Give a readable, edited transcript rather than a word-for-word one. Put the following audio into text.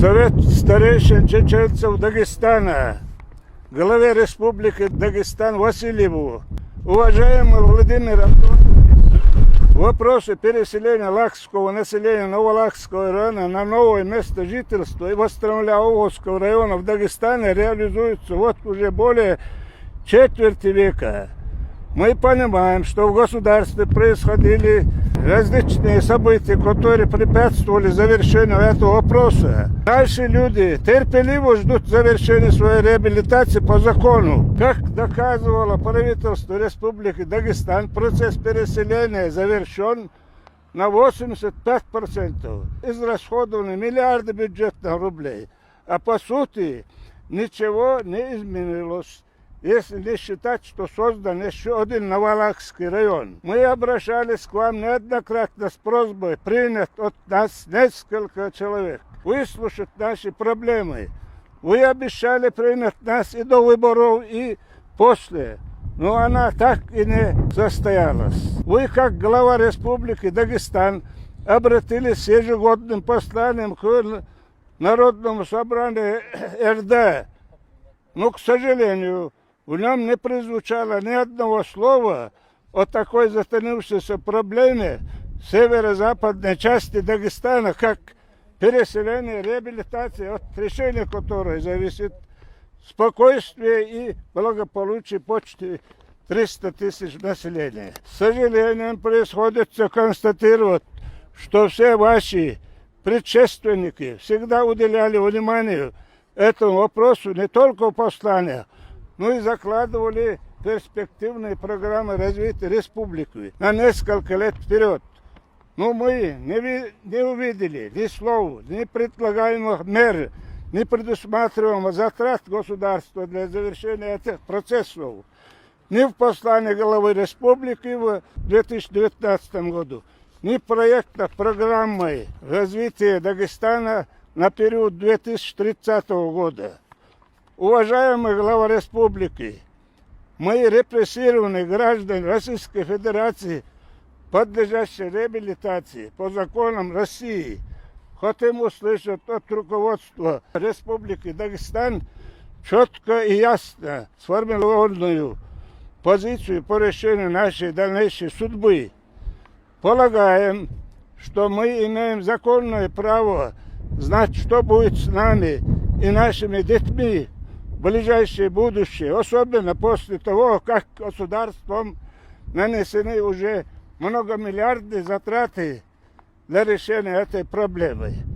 Совет старейшин чеченцев Дагестана, главе Республики Дагестан Васильеву. Уважаемый Владимир Антонович, вопросы переселения лакского населения Новолакского района на новое место жительства и восстановления Оволжского района в Дагестане реализуются вот уже более четверти века. Мы понимаем, что в государстве происходили различные события, которые препятствовали завершению этого вопроса. Наши люди терпеливо ждут завершения своей реабилитации по закону. Как доказывало правительство Республики Дагестан, процесс переселения завершен на 85%. Израсходованы миллиарды бюджетных рублей. А по сути ничего не изменилось, если не считать, что создан еще один Новолакский район. Мы обращались к вам неоднократно с просьбой принять от нас несколько человек, выслушать наши проблемы. Вы обещали принять нас и до выборов, и после, но она так и не состоялась. Вы, как глава Республики Дагестан, обратились с ежегодным посланием к Народному собранию РД, но, к сожалению, в нем не прозвучало ни одного слова о такой затянувшейся проблеме в северо-западной части Дагестана, как переселение, реабилитация, от решения которой зависит спокойствие и благополучие почти 300 тысяч населения. С сожалением приходится констатировать, что все ваши предшественники всегда уделяли внимание этому вопросу не только в посланиях, но и закладывали перспективные программы развития республики на несколько лет вперед. Но мы не увидели ни слов, ни предлагаемых мер, ни предусматриваемых затрат государства для завершения этих процессов. Ни в послании главы республики в 2019 году, ни в проектах программы развития Дагестана на период 2030 года. Уважаемый глава республики, мы, репрессированные граждане Российской Федерации, подлежащие реабилитации по законам России, хотим услышать от руководства Республики Дагестан четко и ясно сформированную позицию по решению нашей дальнейшей судьбы. Полагаем, что мы имеем законное право знать, что будет с нами и нашими детьми в ближайшее будущее, особенно после того, как государством нанесены уже многомиллиардные затраты для решения этой проблемы.